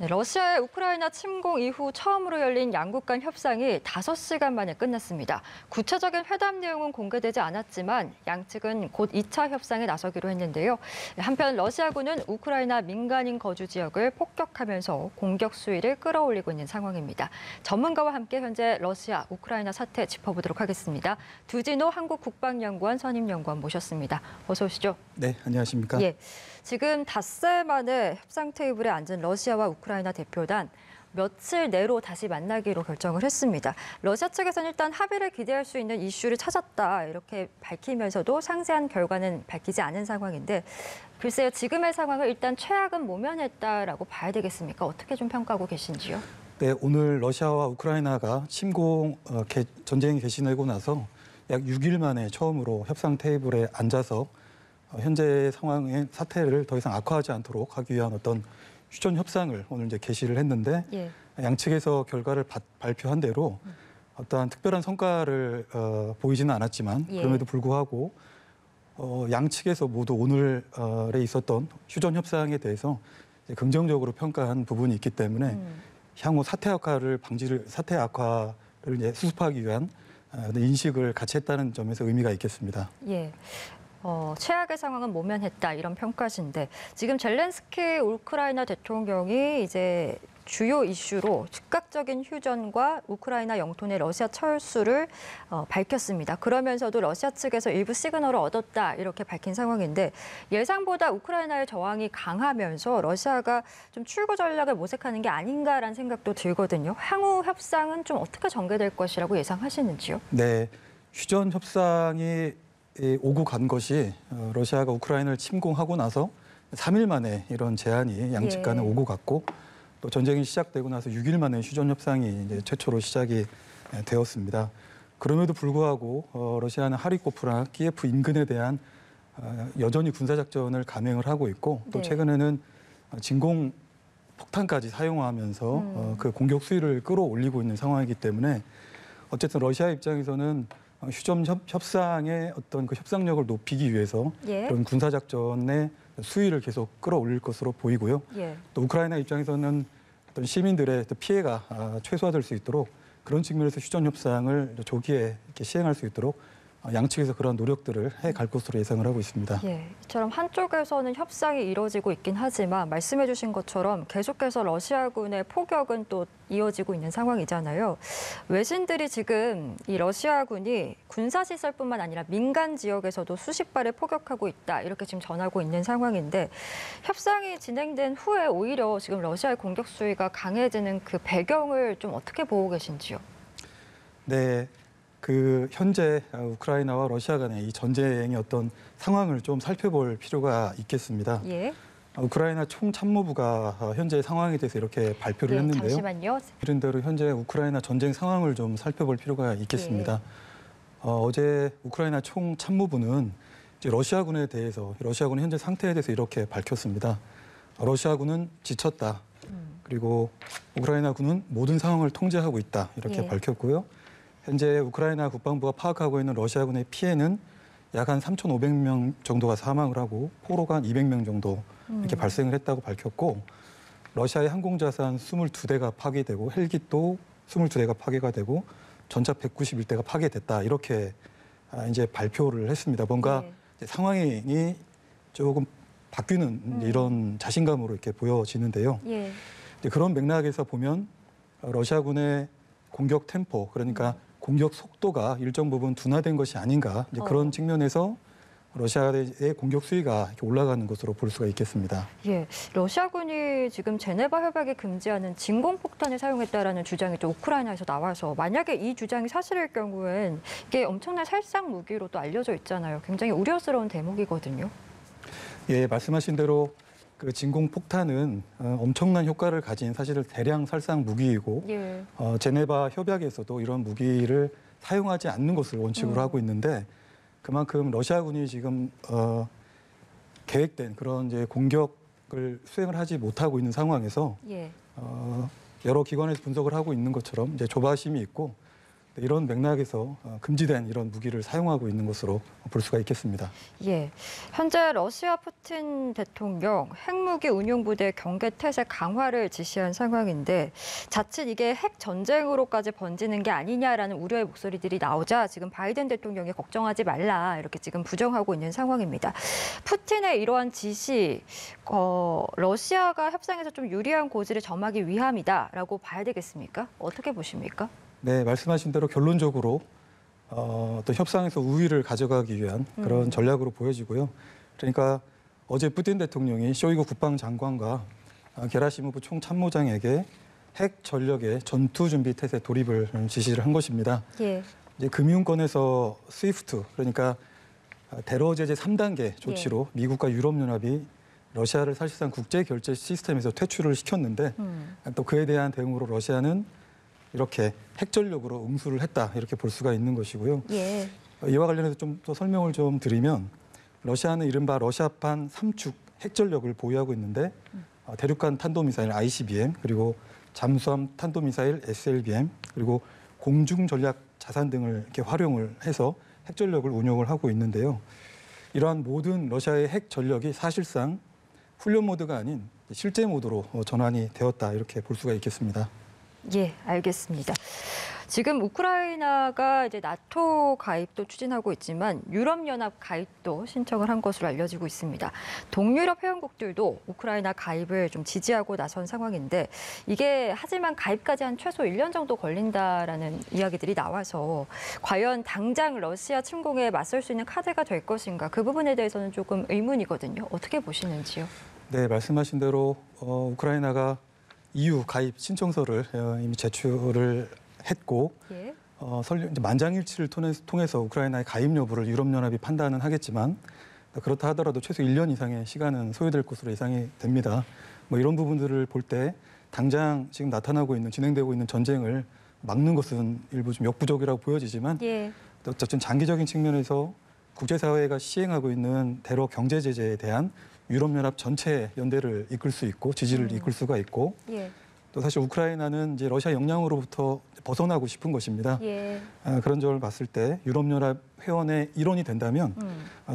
네, 러시아의 우크라이나 침공 이후 처음으로 열린 양국 간 협상이 5시간 만에 끝났습니다. 구체적인 회담 내용은 공개되지 않았지만 양측은 곧 2차 협상에 나서기로 했는데요. 한편 러시아군은 우크라이나 민간인 거주 지역을 폭격하면서 공격 수위를 끌어올리고 있는 상황입니다. 전문가와 함께 현재 러시아, 우크라이나 사태 짚어보도록 하겠습니다. 두진호 한국국방연구원 선임연구원 모셨습니다. 어서 오시죠. 네, 안녕하십니까. 예, 지금 닷새 만에 협상 테이블에 앉은 러시아와 우크라이나 대표단 며칠 내로 다시 만나기로 결정을 했습니다. 러시아 측에서는 일단 합의를 기대할 수 있는 이슈를 찾았다 이렇게 밝히면서도 상세한 결과는 밝히지 않은 상황인데 글쎄요, 지금의 상황을 일단 최악은 모면했다라고 봐야 되겠습니까? 어떻게 좀 평가하고 계신지요? 네, 오늘 러시아와 우크라이나가 침공 전쟁이 개시되고 나서 약 6일 만에 처음으로 협상 테이블에 앉아서 현재 상황의 사태를 더 이상 악화하지 않도록 하기 위한 어떤 휴전 협상을 오늘 이제 개시를 했는데 예. 양측에서 결과를 발표한 대로 어떠한 특별한 성과를 보이지는 않았지만 그럼에도 불구하고 양측에서 모두 오늘에 있었던 휴전 협상에 대해서 이제 긍정적으로 평가한 부분이 있기 때문에 향후 사태 악화를 이제 수습하기 위한 인식을 같이 했다는 점에서 의미가 있겠습니다. 예. 최악의 상황은 모면했다 이런 평가신데 지금 젤렌스키 우크라이나 대통령이 이제 주요 이슈로 즉각적인 휴전과 우크라이나 영토 내 러시아 철수를 밝혔습니다. 그러면서도 러시아 측에서 일부 시그널을 얻었다 이렇게 밝힌 상황인데 예상보다 우크라이나의 저항이 강하면서 러시아가 좀 출구 전략을 모색하는 게 아닌가라는 생각도 들거든요. 향후 협상은 좀 어떻게 전개될 것이라고 예상하시는지요? 네, 휴전 협상이 오고 간 것이 러시아가 우크라이나를 침공하고 나서 3일 만에 이런 제안이 양측 간에 오고 갔고 또 전쟁이 시작되고 나서 6일 만에 휴전 협상이 이제 최초로 시작이 되었습니다. 그럼에도 불구하고 러시아는 하리코프나 키예프 인근에 대한 여전히 군사작전을 감행을 하고 있고 또 최근에는 진공 폭탄까지 사용하면서 그 공격 수위를 끌어올리고 있는 상황이기 때문에 어쨌든 러시아 입장에서는 휴전 협상의 어떤 그 협상력을 높이기 위해서 그런 군사작전의 수위를 계속 끌어올릴 것으로 보이고요. 또 우크라이나 입장에서는 어떤 시민들의 피해가 최소화될 수 있도록 그런 측면에서 휴전 협상을 조기에 이렇게 시행할 수 있도록 양측에서 그런 노력들을 해갈 것으로 예상을 하고 있습니다. 예, 이처럼 한쪽에서는 협상이 이뤄지고 있긴 하지만 말씀해 주신 것처럼 계속해서 러시아군의 포격은 또 이어지고 있는 상황이잖아요. 외신들이 지금 이 러시아군이 군사시설뿐만 아니라 민간 지역에서도 수십 발을 포격하고 있다 이렇게 지금 전하고 있는 상황인데 협상이 진행된 후에 오히려 지금 러시아의 공격 수위가 강해지는 그 배경을 좀 어떻게 보고 계신지요? 네. 현재 우크라이나와 러시아 간의 이 전쟁의 어떤 상황을 좀 살펴볼 필요가 있겠습니다. 예. 우크라이나 총참모부가 현재 상황에 대해서 이렇게 발표를 했는데요. 잠시만요. 이런 대로 현재 우크라이나 전쟁 상황을 좀 살펴볼 필요가 있겠습니다. 어제 우크라이나 총참모부는 이제 러시아군에 대해서 러시아군의 현재 상태에 대해서 이렇게 밝혔습니다. 러시아군은 지쳤다. 그리고 우크라이나군은 모든 상황을 통제하고 있다. 이렇게 밝혔고요. 현재 우크라이나 국방부가 파악하고 있는 러시아군의 피해는 약 한 3,500명 정도가 사망을 하고 포로가 한 200명 정도 이렇게 발생을 했다고 밝혔고 러시아의 항공자산 22대가 파괴되고 헬기도 22대가 파괴가 되고 전차 191대가 파괴됐다 이렇게 이제 발표를 했습니다. 뭔가 이제 상황이 조금 바뀌는 이런 자신감으로 이렇게 보여지는데요. 그런 맥락에서 보면 러시아군의 공격 템포 그러니까 공격 속도가 일정 부분 둔화된 것이 아닌가 이제 그런 측면에서 러시아의 공격 수위가 이렇게 올라가는 것으로 볼 수가 있겠습니다. 예, 러시아군이 지금 제네바 협약에 금지하는 진공폭탄을 사용했다라는 주장이 또 우크라이나에서 나와서 만약에 이 주장이 사실일 경우엔 이게 엄청난 살상 무기로 또 알려져 있잖아요. 굉장히 우려스러운 대목이거든요. 예, 말씀하신 대로 그 진공폭탄은 엄청난 효과를 가진 사실은 대량 살상 무기이고 제네바 협약에서도 이런 무기를 사용하지 않는 것을 원칙으로 하고 있는데 그만큼 러시아군이 지금 계획된 그런 이제 공격을 수행을 하지 못하고 있는 상황에서 여러 기관에서 분석을 하고 있는 것처럼 이제 조바심이 있고 이런 맥락에서 금지된 이런 무기를 사용하고 있는 것으로 볼 수가 있겠습니다. 예, 현재 러시아 푸틴 대통령 핵무기 운용부대 경계 태세 강화를 지시한 상황인데 자칫 이게 핵 전쟁으로까지 번지는 게 아니냐라는 우려의 목소리들이 나오자 지금 바이든 대통령이 걱정하지 말라 이렇게 지금 부정하고 있는 상황입니다. 푸틴의 이러한 지시, 러시아가 협상에서 좀 유리한 고지를 점하기 위함이다라고 봐야 되겠습니까? 어떻게 보십니까? 네, 말씀하신 대로 결론적으로 어떤 협상에서 우위를 가져가기 위한 그런 전략으로 보여지고요. 그러니까 어제 푸틴 대통령이 쇼이구 국방장관과 게라시모프 총참모장에게 핵 전력의 전투 준비 태세 돌입을 지시를 한 것입니다. 예. 이제 금융권에서 스위프트 그러니까 테러 제재 3단계 조치로 미국과 유럽연합이 러시아를 사실상 국제 결제 시스템에서 퇴출을 시켰는데 또 그에 대한 대응으로 러시아는 이렇게 핵 전력으로 응수를 했다 이렇게 볼 수가 있는 것이고요. 예. 이와 관련해서 좀 더 설명을 좀 드리면 러시아는 이른바 러시아판 3축 핵 전력을 보유하고 있는데 대륙간 탄도미사일 ICBM 그리고 잠수함 탄도미사일 SLBM 그리고 공중 전략 자산 등을 이렇게 활용을 해서 핵 전력을 운용을 하고 있는데요. 이러한 모든 러시아의 핵 전력이 사실상 훈련 모드가 아닌 실제 모드로 전환이 되었다 이렇게 볼 수가 있겠습니다. 예, 알겠습니다. 지금 우크라이나가 이제 나토 가입도 추진하고 있지만 유럽연합 가입도 신청을 한 것으로 알려지고 있습니다. 동유럽 회원국들도 우크라이나 가입을 좀 지지하고 나선 상황인데 이게 하지만 가입까지 한 최소 1년 정도 걸린다라는 이야기들이 나와서 과연 당장 러시아 침공에 맞설 수 있는 카드가 될 것인가 그 부분에 대해서는 조금 의문이거든요. 어떻게 보시는지요? 네, 말씀하신 대로 우크라이나가 EU 가입 신청서를 이미 제출을 했고 예. 이제 만장일치를 통해서 우크라이나의 가입 여부를 유럽연합이 판단은 하겠지만 그렇다 하더라도 최소 1년 이상의 시간은 소요될 것으로 예상이 됩니다. 뭐 이런 부분들을 볼 때 당장 지금 나타나고 있는 진행되고 있는 전쟁을 막는 것은 일부 좀 역부족이라고 보여지지만 예. 어쨌든 장기적인 측면에서 국제사회가 시행하고 있는 테러 경제 제재에 대한 유럽연합 전체 연대를 이끌 수 있고 지지를 이끌 수가 있고 예. 또 사실 우크라이나는 이제 러시아 영향으로부터 벗어나고 싶은 것입니다. 예. 그런 점을 봤을 때 유럽연합 회원의 일원이 된다면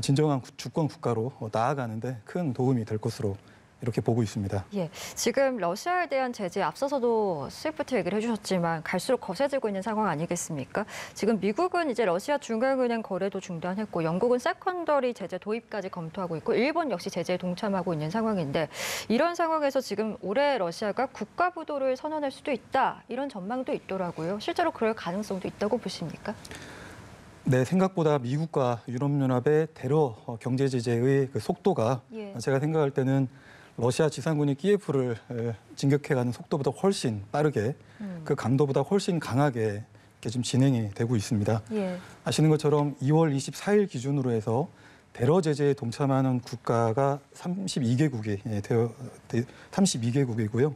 진정한 주권 국가로 나아가는데 큰 도움이 될 것으로 이렇게 보고 있습니다. 예, 지금 러시아에 대한 제재 앞서서도 스위프트 얘기를 해주셨지만 갈수록 거세지고 있는 상황 아니겠습니까? 지금 미국은 이제 러시아 중앙은행 거래도 중단했고 영국은 세컨더리 제재 도입까지 검토하고 있고 일본 역시 제재에 동참하고 있는 상황인데 이런 상황에서 지금 올해 러시아가 국가 부도를 선언할 수도 있다 이런 전망도 있더라고요. 실제로 그럴 가능성도 있다고 보십니까? 네, 생각보다 미국과 유럽연합의 테러 경제 제재의 그 속도가 제가 생각할 때는 러시아 지상군이 키예프를 진격해가는 속도보다 훨씬 빠르게 그 강도보다 훨씬 강하게 이렇게 좀 진행이 되고 있습니다. 예. 아시는 것처럼 2월 24일 기준으로 해서 테러 제재에 동참하는 국가가 32개국이고요.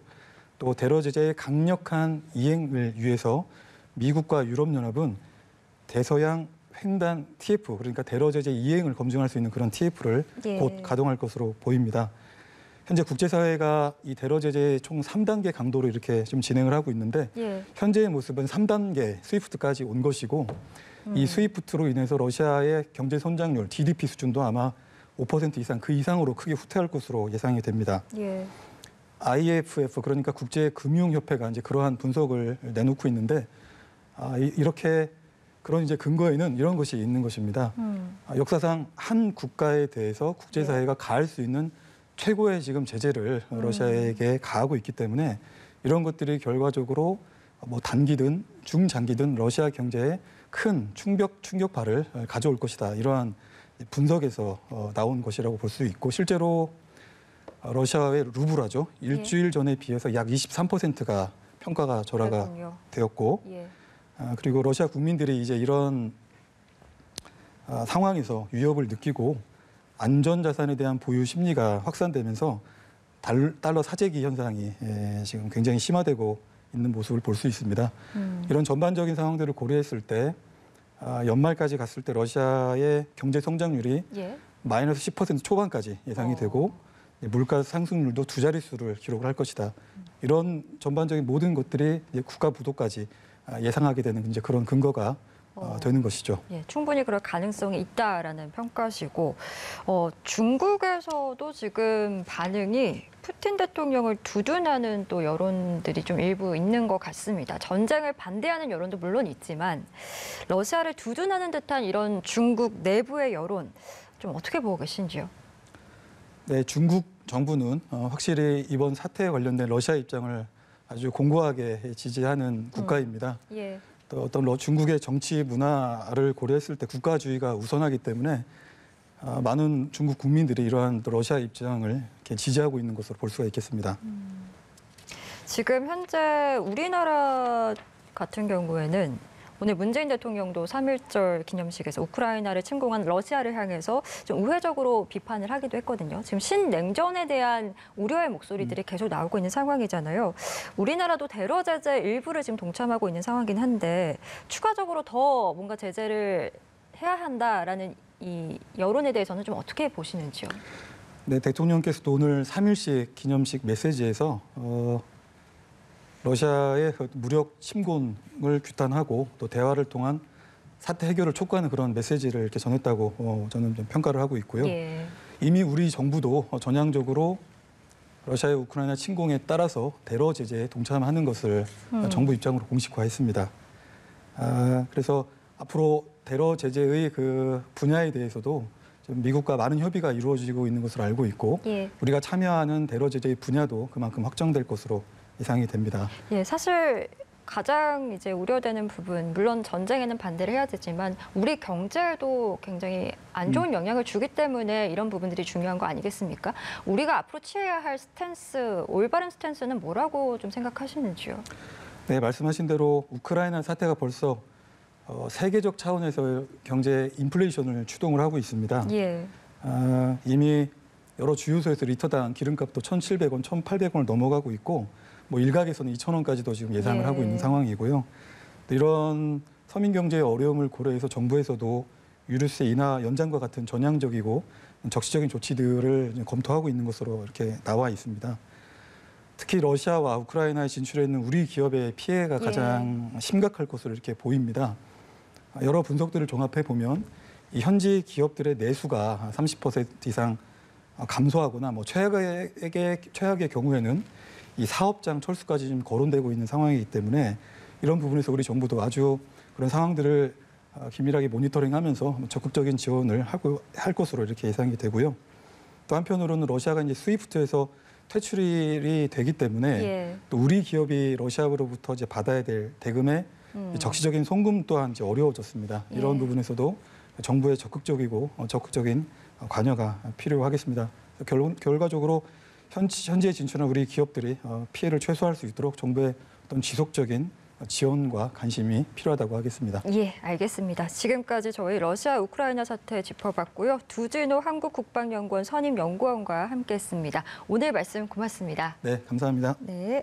또 테러 제재의 강력한 이행을 위해서 미국과 유럽연합은 대서양 횡단 TF 그러니까 테러 제재 이행을 검증할 수 있는 그런 TF를 곧 가동할 것으로 보입니다. 현재 국제사회가 이 테러 제재의 총 3단계 강도로 이렇게 좀 진행을 하고 있는데 현재의 모습은 3단계 스위프트까지 온 것이고 이 스위프트로 인해서 러시아의 경제 성장률 GDP 수준도 아마 5% 이상 그 이상으로 크게 후퇴할 것으로 예상이 됩니다. IFF 그러니까 국제금융협회가 이제 그러한 분석을 내놓고 있는데 이렇게 그런 이제 근거에는 이런 것이 있는 것입니다. 역사상 한 국가에 대해서 국제사회가 가할 수 있는 최고의 지금 제재를 러시아에게 가하고 있기 때문에 이런 것들이 결과적으로 뭐 단기든 중장기든 러시아 경제에 큰 충격파를 가져올 것이다. 이러한 분석에서 나온 것이라고 볼 수 있고 실제로 러시아의 루블화죠. 일주일 전에 비해서 약 23%가 평가가 절하가 되었고 그리고 러시아 국민들이 이제 이런 상황에서 위협을 느끼고 안전자산에 대한 보유 심리가 확산되면서 달러 사재기 현상이 지금 굉장히 심화되고 있는 모습을 볼 수 있습니다. 이런 전반적인 상황들을 고려했을 때 연말까지 갔을 때 러시아의 경제 성장률이 마이너스 10% 초반까지 예상이 되고 물가 상승률도 두 자릿수를 기록을 할 것이다. 이런 전반적인 모든 것들이 국가 부도까지 예상하게 되는 이제 그런 근거가 되는 것이죠. 예, 충분히 그럴 가능성이 있다라는 평가시고 중국에서도 지금 반응이 푸틴 대통령을 두둔하는 또 여론들이 좀 일부 있는 것 같습니다. 전쟁을 반대하는 여론도 물론 있지만 러시아를 두둔하는 듯한 이런 중국 내부의 여론 좀 어떻게 보고 계신지요? 네, 중국 정부는 확실히 이번 사태에 관련된 러시아 입장을 아주 공고하게 지지하는 국가입니다. 예. 또 어떤 중국의 정치 문화를 고려했을 때 국가주의가 우선하기 때문에 많은 중국 국민들이 이러한 러시아 입장을 이렇게 지지하고 있는 것으로 볼 수가 있겠습니다. 지금 현재 우리나라 같은 경우에는 오늘 문재인 대통령도 3.1절 기념식에서 우크라이나를 침공한 러시아를 향해서 좀 우회적으로 비판을 하기도 했거든요. 지금 신냉전에 대한 우려의 목소리들이 계속 나오고 있는 상황이잖아요. 우리나라도 테러 제재 일부를 지금 동참하고 있는 상황이긴 한데 추가적으로 더 뭔가 제재를 해야 한다라는 이 여론에 대해서는 좀 어떻게 보시는지요? 네, 대통령께서도 오늘 3.1식 기념식 메시지에서 러시아의 무력 침공을 규탄하고 또 대화를 통한 사태 해결을 촉구하는 그런 메시지를 이렇게 전했다고 저는 좀 평가를 하고 있고요. 예. 이미 우리 정부도 전향적으로 러시아의 우크라이나 침공에 따라서 테러 제재에 동참하는 것을 정부 입장으로 공식화했습니다. 그래서 앞으로 테러 제재의 그 분야에 대해서도 좀 미국과 많은 협의가 이루어지고 있는 것으로 알고 있고 예. 우리가 참여하는 테러 제재의 분야도 그만큼 확정될 것으로 예상이 됩니다. 예, 사실 가장 이제 우려되는 부분, 물론 전쟁에는 반대를 해야 되지만 우리 경제에도 굉장히 안 좋은 영향을 주기 때문에 이런 부분들이 중요한 거 아니겠습니까? 우리가 앞으로 취해야 할 스탠스, 올바른 스탠스는 뭐라고 좀 생각하시는지요? 네, 말씀하신 대로 우크라이나 사태가 벌써 세계적 차원에서 경제 인플레이션을 추동을 하고 있습니다. 예. 이미 여러 주유소에서 리터당 기름값도 1,700원, 1,800원을 넘어가고 있고 뭐 일각에서는 2,000원까지도 지금 예상을 예. 하고 있는 상황이고요. 이런 서민 경제의 어려움을 고려해서 정부에서도 유류세 인하 연장과 같은 전향적이고 적시적인 조치들을 검토하고 있는 것으로 이렇게 나와 있습니다. 특히 러시아와 우크라이나에 진출해 있는 우리 기업의 피해가 가장 심각할 것으로 이렇게 보입니다. 여러 분석들을 종합해 보면 이 현지 기업들의 내수가 30% 이상 감소하거나 뭐 최악의 경우에는 이 사업장 철수까지 지금 거론되고 있는 상황이기 때문에 이런 부분에서 우리 정부도 아주 그런 상황들을 긴밀하게 모니터링하면서 적극적인 지원을 할 것으로 이렇게 예상이 되고요. 또 한편으로는 러시아가 이제 스위프트에서 퇴출이 되기 때문에 예. 또 우리 기업이 러시아로부터 이제 받아야 될 대금의 적시적인 송금 또한 이제 어려워졌습니다. 이런 예. 부분에서도 정부의 적극적인 관여가 필요하겠습니다. 결과적으로 현지에 진출한 우리 기업들이 피해를 최소화할 수 있도록 정부의 어떤 지속적인 지원과 관심이 필요하다고 하겠습니다. 예, 알겠습니다. 지금까지 저희 러시아 우크라이나 사태 짚어봤고요. 두진호 한국국방연구원 선임연구원과 함께했습니다. 오늘 말씀 고맙습니다. 네, 감사합니다. 네.